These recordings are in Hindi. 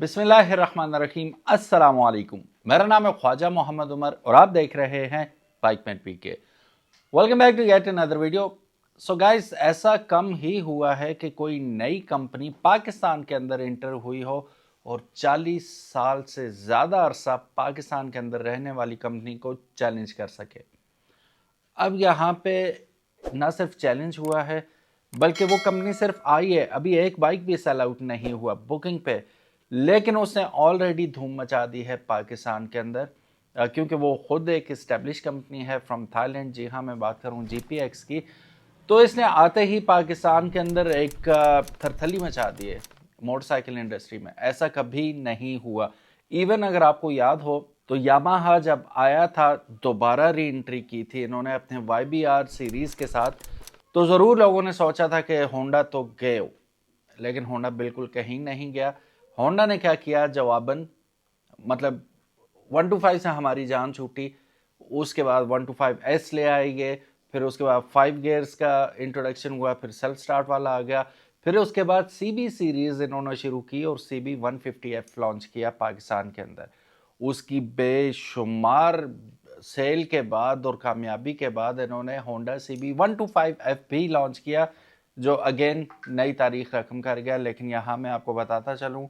बिस्मिल्लाहिर्रहमानिर्रहीम। अस्सलाम वालेकुम। मेरा नाम है ख्वाजा मोहम्मद उमर और आप देख रहे हैं bikeman PK. Welcome back to get another video. So guys, ऐसा कम ही हुआ है कि कोई नई कंपनी पाकिस्तान के अंदर इंटर हुई हो और 40 साल से ज़्यादा अरसा पाकिस्तान के अंदर रहने वाली कंपनी को चैलेंज कर सके। अब यहाँ पे ना सिर्फ चैलेंज हुआ है बल्कि वो कंपनी सिर्फ आई है, अभी एक बाइक भी सेल आउट नहीं हुआ बुकिंग पे, लेकिन उसने ऑलरेडी धूम मचा दी है पाकिस्तान के अंदर, क्योंकि वो खुद एक इस्टेब्लिश कंपनी है फ्रॉम थाईलैंड। जी हाँ, मैं बात करूँ जीपीएक्स की। तो इसने आते ही पाकिस्तान के अंदर एक थरथली मचा दी है मोटरसाइकिल इंडस्ट्री में। ऐसा कभी नहीं हुआ। इवन अगर आपको याद हो तो यामाहा जब आया था, दोबारा री एंट्री की थी इन्होंने अपने YBR सीरीज के साथ, तो ज़रूर लोगों ने सोचा था कि होंडा तो गए, लेकिन होंडा बिल्कुल कहीं नहीं गया। होंडा ने क्या किया जवाबन, मतलब 125 से हमारी जान छूटी। उसके बाद 125S ले आएंगे, फिर उसके बाद 5 गियर्स का इंट्रोडक्शन हुआ, फिर सेल्फ स्टार्ट वाला आ गया, फिर उसके बाद CB सीरीज इन्होंने शुरू की और CB 150F लॉन्च किया पाकिस्तान के अंदर। उसकी बेशुमार सेल के बाद और कामयाबी के बाद इन्होंने होंडा CB 125F भी लॉन्च किया, जो अगेन नई तारीख रकम कर गया। लेकिन यहाँ मैं आपको बताता चलूँ,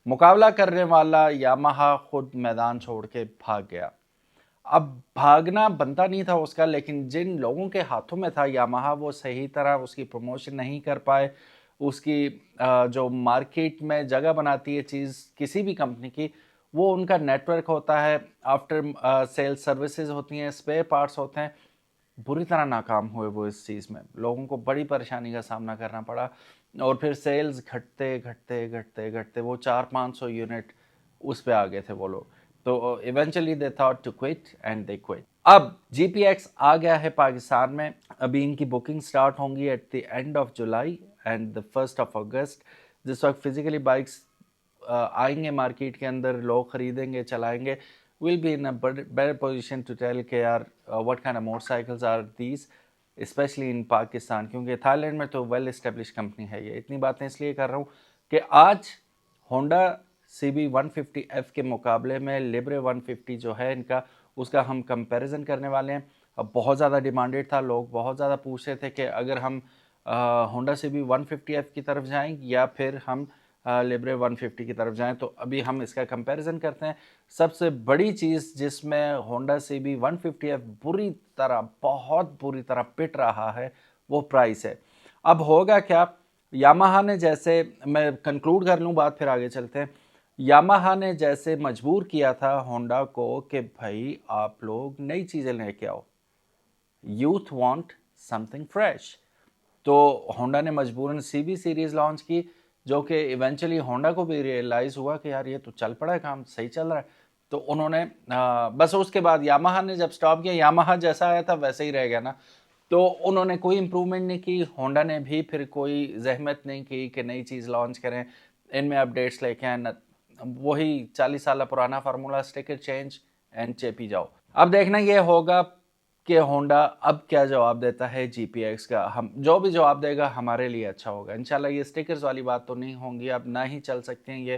मुकाबला करने वाला यामाहा खुद मैदान छोड़ के भाग गया। अब भागना बनता नहीं था उसका, लेकिन जिन लोगों के हाथों में था यामाहा, वो सही तरह उसकी प्रमोशन नहीं कर पाए। उसकी जो मार्केट में जगह बनाती है चीज़ किसी भी कंपनी की, वो उनका नेटवर्क होता है, आफ्टर सेल सर्विसेज होती हैं, स्पेयर पार्ट्स होते हैं। बुरी तरह नाकाम हुए वो इस चीज़ में, लोगों को बड़ी परेशानी का सामना करना पड़ा। और फिर सेल्स घटते घटते घटते घटते वो 400-500 यूनिट उस पे आ गए थे वो लोग। तो eventually they thought to quit and they quit. अब जीपीएक्स आ गया है पाकिस्तान में। अभी इनकी बुकिंग स्टार्ट होंगी at the end of July and the 1st of August. जिस वक्त फिजिकली बाइक्स आएंगे मार्केट के अंदर, लोग खरीदेंगे, चलाएंगे, will be in a better position to tell कि यार what kind of motorcycles are these, especially in Pakistan, क्योंकि थाईलैंड में तो वेल एस्टेब्लिश कंपनी है ये। इतनी बातें इसलिए कर रहा हूँ कि आज होंडा CB 150F के मुकाबले में लिब्रे 150 जो है इनका, उसका हम कंपैरिजन करने वाले हैं। अब बहुत ज़्यादा डिमांडेड था, लोग बहुत ज़्यादा पूछ रहे थे कि अगर हम होंडा CB 150F की तरफ जाएं या फिर हम लिब्रे 150 की तरफ जाएं। तो अभी हम इसका कंपैरिजन करते हैं। सबसे बड़ी चीज़ जिसमें होंडा CB 150F बुरी तरह, बहुत बुरी तरह पिट रहा है, वो प्राइस है। अब होगा क्या, यामाहा ने जैसे, मैं कंक्लूड कर लूँ बात फिर आगे चलते हैं। यामाहा ने जैसे मजबूर किया था होंडा को कि भाई आप लोग नई चीज़ें लेके आओ, यूथ वांट समथिंग फ्रेश, तो होंडा ने मजबूरन CB सीरीज़ लॉन्च की, जो कि इवेंचुअली होंडा को भी रियलाइज़ हुआ कि यार ये तो चल पड़ा है, काम सही चल रहा है। तो उन्होंने बस उसके बाद यामाहा ने जब स्टॉप किया, यामाहा जैसा आया था वैसे ही रह गया ना। तो उन्होंने कोई इम्प्रूवमेंट नहीं की, होंडा ने भी फिर कोई जहमत नहीं की कि नई चीज़ लॉन्च करें, इनमें अपडेट्स लेके आए। वही 40 साल पुराना फार्मूला, स्टिकर चेंज एंड चेपी जाओ। अब देखना ये होगा कि होंडा अब क्या जवाब देता है जीपीएक्स का। हम जो भी जवाब देगा हमारे लिए अच्छा होगा इंशाल्लाह। ये स्टिकर्स वाली बात तो नहीं होंगी, अब ना ही चल सकते हैं ये।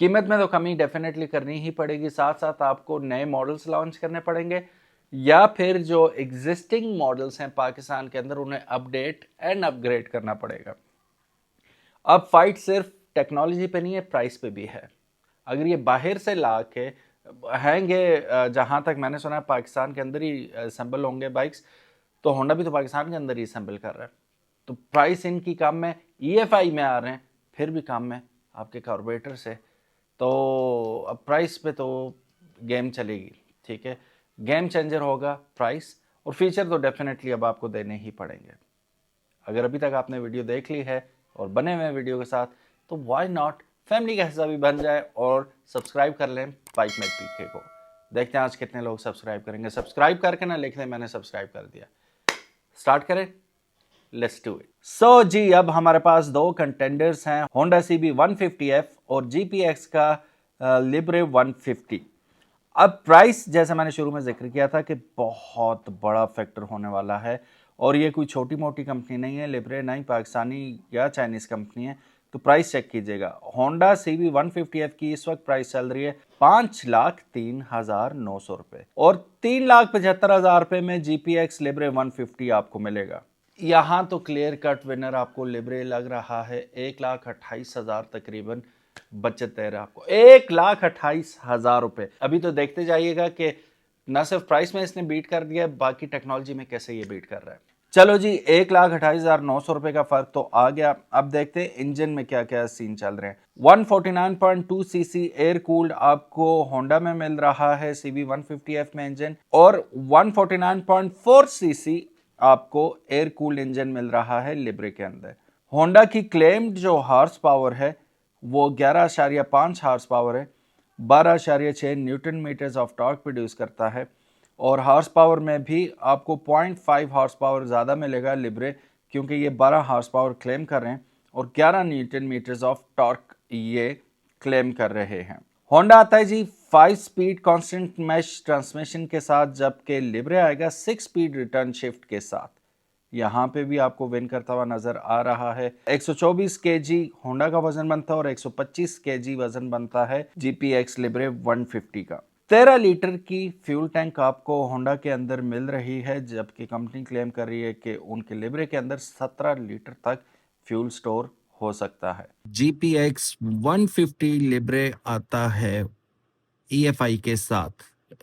कीमत में तो कमी डेफिनेटली करनी ही पड़ेगी, साथ साथ आपको नए मॉडल्स लॉन्च करने पड़ेंगे, या फिर जो एग्जिस्टिंग मॉडल्स हैं पाकिस्तान के अंदर उन्हें अपडेट एंड अपग्रेड करना पड़ेगा। अब फाइट सिर्फ टेक्नोलॉजी पे नहीं है, प्राइस पे भी है। अगर ये बाहर से ला के हैंगे, जहाँ तक मैंने सुना है पाकिस्तान के अंदर ही असेंबल होंगे बाइक्स, तो होंडा भी तो पाकिस्तान के अंदर ही असेंबल कर रहा है, तो प्राइस इनकी कम है। EFI में आ रहे हैं, फिर भी कम है आपके कार्बोरेटर से। तो अब प्राइस पे तो गेम चलेगी, ठीक है, गेम चेंजर होगा प्राइस। और फीचर तो डेफिनेटली अब आपको देने ही पड़ेंगे। अगर अभी तक आपने वीडियो देख ली है और बने हुए वीडियो के साथ, तो वाई नॉट फैमिली का हिस्सा भी बन जाए और सब्सक्राइब कर लें बाइकमैन पीके को। देखते हैं आज कितने लोग सब्सक्राइब करेंगे। सब्सक्राइब करके ना लिख दें मैंने सब्सक्राइब कर दिया। स्टार्ट करें, लेट्स डू इट। सो जी, अब हमारे पास दो कंटेंडर्स हैं, होंडा CB 150F और जीपीएक्स का लिब्रे 150। अब प्राइस, जैसे मैंने शुरू में जिक्र किया था कि बहुत बड़ा फैक्टर होने वाला है, और ये कोई छोटी मोटी कंपनी नहीं है लिब्रे, ना ही पाकिस्तानी या चाइनीज़ कंपनी है। तो प्राइस चेक कीजिएगा। होंडा CB 150F की इस वक्त प्राइस चल रही है 5,03,900 रुपये और 3,75,000 रुपये में GPX लिब्रे 150 आपको मिलेगा। यहाँ तो क्लियर कट विनर आपको लिब्रे लग रहा है 1,28,000 तकरीबन बचत दे रहा है आपको 1,28,000 रुपये। अभी तो देखते जाइएगा कि न सिर्फ प्राइस में इसने बीट कर दिया, बाकी टेक्नोलॉजी में कैसे ये बीट कर रहा है। चलो जी, 1,28,900 रुपए का फर्क तो आ गया। अब देखते हैं इंजन में क्या क्या सीन चल रहे हैं। 149.2 सीसी एयर कूल्ड आपको होंडा में मिल रहा है CB 150F में इंजन, और 149.4 सीसी आपको एयर कूल्ड इंजन मिल रहा है लिब्रे के अंदर। होंडा की क्लेम्ड जो हार्स पावर है वो 11.5 हार्स पावर है, 12.6 newton meters of torque produce करता है, और हार्स पावर में भी आपको 0.5 हार्स पावर ज़्यादा मिलेगा लिब्रे, क्योंकि ये 12 हार्स पावर क्लेम कर रहे हैं और 11 न्यूटन मीटर्स ऑफ टॉर्क ये क्लेम कर रहे हैं। होंडा आता है जी 5 स्पीड कांस्टेंट मैश ट्रांसमिशन के साथ, जबकि लिब्रे आएगा 6 स्पीड रिटर्न शिफ्ट के साथ। यहाँ पे भी आपको विन करता हुआ नजर आ रहा है। 124 केजी होंडा का वजन बनता है और 125 केजी वजन बनता है GPX लिब्रे 150 का। 13 लीटर की फ्यूल टैंक आपको होंडा के अंदर मिल रही है, जबकि कंपनी क्लेम कर रही है कि उनके लिब्रे के अंदर 17 लीटर तक फ्यूल स्टोर हो सकता है। GPX 150 लिब्रे आता है EFI के साथ।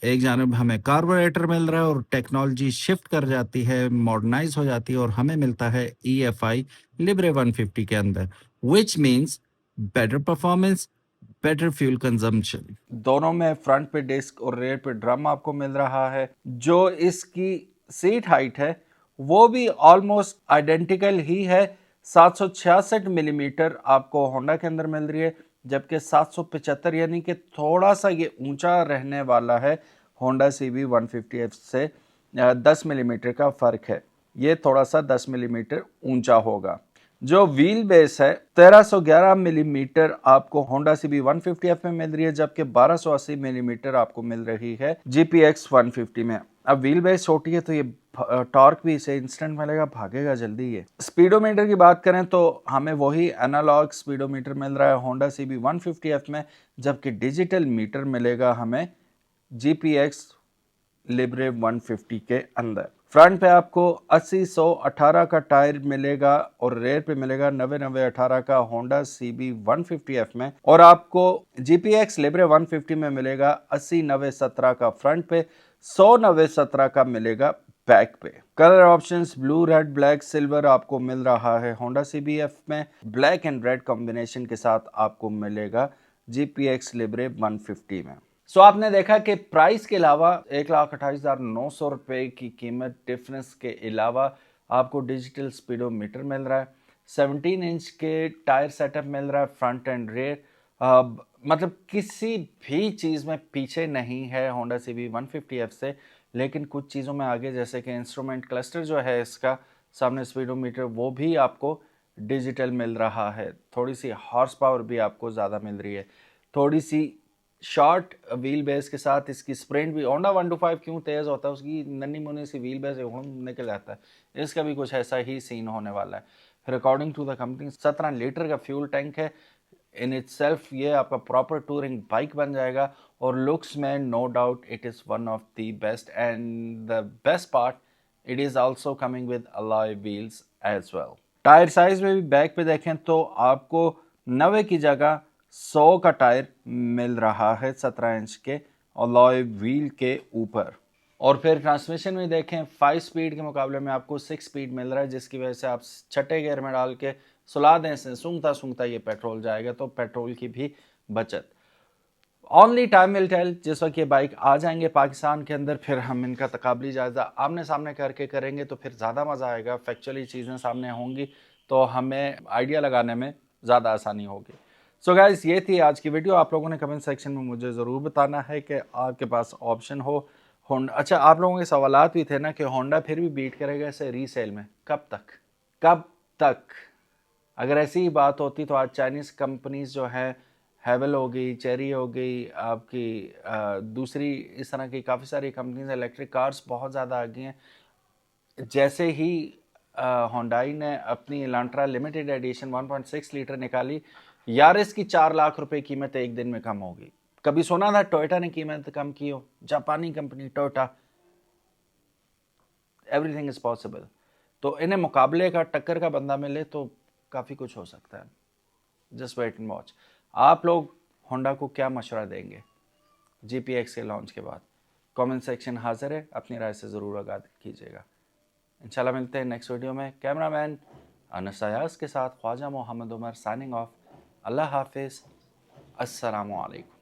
एक जानब हमें कार्बोरेटर मिल रहा है और टेक्नोलॉजी शिफ्ट कर जाती है, मॉडर्नाइज हो जाती है और हमें मिलता है EFI लिब्रे 150 के अंदर, which means better performance, better fuel consumption. दोनों में फ्रंट पे डिस्क और रेयर पे ड्रम आपको मिल रहा है। जो इसकी सीट हाइट है वो भी ऑलमोस्ट आइडेंटिकल ही है, 766 मिलीमीटर आपको होंडा के अंदर मिल रही है, जबकि 775 यानी कि थोड़ा सा ये ऊंचा रहने वाला है होंडा CB 150F से। 10 मिलीमीटर का फर्क है, ये थोड़ा सा 10 मिलीमीटर ऊंचा होगा। जो व्हील बेस है 1311 मिलीमीटर आपको होंडा CB 150F में मिल रही है, जबकि 1280 मिलीमीटर आपको मिल रही है GPX 150 में। अब व्हील बेस छोटी है तो ये टॉर्क भी इसे इंस्टेंट मिलेगा, भागेगा जल्दी। ये स्पीडोमीटर की बात करें तो हमें वही एनालॉग स्पीडोमीटर मिल रहा है होंडा CB 150F में, जबकि डिजिटल मीटर मिलेगा हमें GPX लिब्रे 150 के अंदर। फ्रंट पे आपको 80-100-18 का टायर मिलेगा और रेयर पे मिलेगा 90-90-18 का होंडा CB 150F में, और आपको GPX लिब्रे 150 में मिलेगा 80-90-17 का फ्रंट पे, 100-90-17 का मिलेगा बैक पे। Colour options blue, red, black, silver आपको मिल रहा है होंडा CBF में। ब्लैक एंड रेड कॉम्बिनेशन के साथ आपको मिलेगा GPX लिब्रे 150 में। सो आपने देखा कि प्राइस के अलावा 1,28,900 रुपये की कीमत डिफरेंस के अलावा आपको डिजिटल स्पीडोमीटर मिल रहा है, 17 इंच के टायर सेटअप मिल रहा है फ्रंट एंड रेयर। मतलब किसी भी चीज़ में पीछे नहीं है होंडा CB 150F से, लेकिन कुछ चीज़ों में आगे, जैसे कि इंस्ट्रूमेंट क्लस्टर जो है इसका, सामने स्पीडोमीटर, वो भी आपको डिजिटल मिल रहा है। थोड़ी सी हॉर्स पावर भी आपको ज़्यादा मिल रही है, थोड़ी सी शॉर्ट व्हील बेस के साथ इसकी स्प्रिंट भी। होंडा 125 क्यों तेज़ होता है, उसकी नन्ही मुन्नी सी व्हील बेस निकल जाता है, इसका भी कुछ ऐसा ही सीन होने वाला है। फिर according to the company 17 litre का फ्यूल टैंक है। इन इटसेल्फ ये आपका प्रॉपर टूरिंग बाइक बन जाएगा, और लुक्स में no doubt it is one of the best, and the best part it is also coming with alloy wheels as well. Tyre size में भी बैक पे देखें तो आपको 90 की जगह 100 का टायर मिल रहा है 17 इंच के अलॉय व्हील के ऊपर। और फिर ट्रांसमिशन में देखें 5 स्पीड के मुकाबले में आपको 6 स्पीड मिल रहा है, जिसकी वजह से आप छठे गियर में डाल के सुला दें से सूंघता सूंघता ये पेट्रोल जाएगा, तो पेट्रोल की भी बचत। ओनली टाइम विल टेल, जिस वक्त ये बाइक आ जाएंगे पाकिस्तान के अंदर, फिर हम इनका तकाबली जायज़ा आमने सामने करके करेंगे, तो फिर ज़्यादा मज़ा आएगा। फैक्चुअली चीज़ें सामने होंगी तो हमें आइडिया लगाने में ज़्यादा आसानी होगी। सो गाइस, ये थी आज की वीडियो। आप लोगों ने कमेंट सेक्शन में मुझे ज़रूर बताना है कि आपके पास ऑप्शन हो होंडा। अच्छा, आप लोगों के सवालात भी थे ना कि होंडा फिर भी बीट करेगा इसे रीसेल में, कब तक कब तक? अगर ऐसी ही बात होती तो आज चाइनीज़ कंपनीज जो हैं, हैवल हो गई, चेरी हो गई, आपकी दूसरी इस तरह की काफ़ी सारी कंपनीज, इलेक्ट्रिक कार्स बहुत ज़्यादा आ गई हैं। जैसे ही होंडाई ने अपनी इलांट्रा लिमिटेड एडिशन 1.6 लीटर निकाली। यारिस की 4 लाख रुपए कीमत एक दिन में कम होगी। कभी सुना था टोयोटा ने कीमत कम की हो? जापानी company Toyota, everything is possible. तो इन्हें मुकाबले का, टक्कर का बंदा मिले तो काफ़ी कुछ हो सकता है। Just wait and watch. आप लोग होंडा को क्या मशवरा देंगे GPX के लॉन्च के बाद? कमेंट सेक्शन हाजिर है, अपनी राय से ज़रूर आगाह कीजिएगा। इंशाल्लाह मिलते हैं नेक्स्ट वीडियो में। कैमरामैन अनस अयाज के साथ ख्वाजा मोहम्मद उमर साइनिंग ऑफ। अल्लाह हाफिज़, अस्सलामु अलैकुम।